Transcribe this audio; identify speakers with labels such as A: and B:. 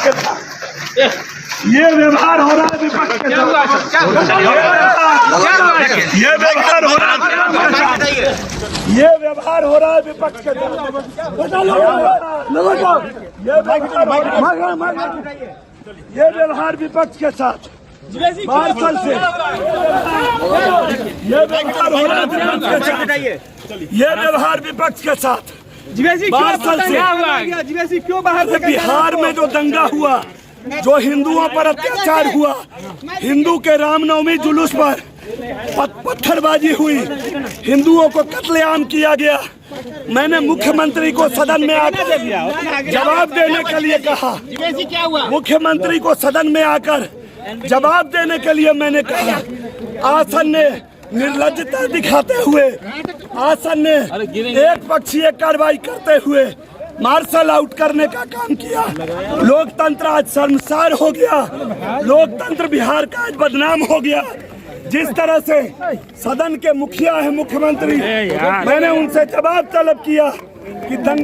A: के साथ। ये व्यवहार हो रहा है विपक्ष के साथ। ये व्यवहार हो रहा है, ये व्यवहार हो रहा है विपक्ष के साथ। ये व्यवहार विपक्ष के साथ मार्शल से ये व्यवहार हो रहा है विपक्ष के साथ। ये व्यवहार विपक्ष के साथ मार्शल से
B: क्यों बाहर से
A: बिहार में जो दंगा हुआ, जो हिंदुओं पर अत्याचार हुआ, हिंदू के रामनवमी जुलूस पर पत्थरबाजी हुई, हिंदुओं को कत्लेआम किया गया। मैंने मुख्यमंत्री को सदन में आकर जवाब देने के लिए कहा। मुख्यमंत्री को सदन में आकर जवाब देने के लिए मैंने कहा। आसन ने निर्लज्जता दिखाते हुए, आसन ने एक पक्षीय कार्रवाई करते हुए मार्शल आउट करने का काम किया। लोकतंत्र आज शर्मसार हो गया, लोकतंत्र बिहार का आज बदनाम हो गया। जिस तरह से सदन के मुखिया है मुख्यमंत्री, मैंने उनसे जवाब तलब किया कि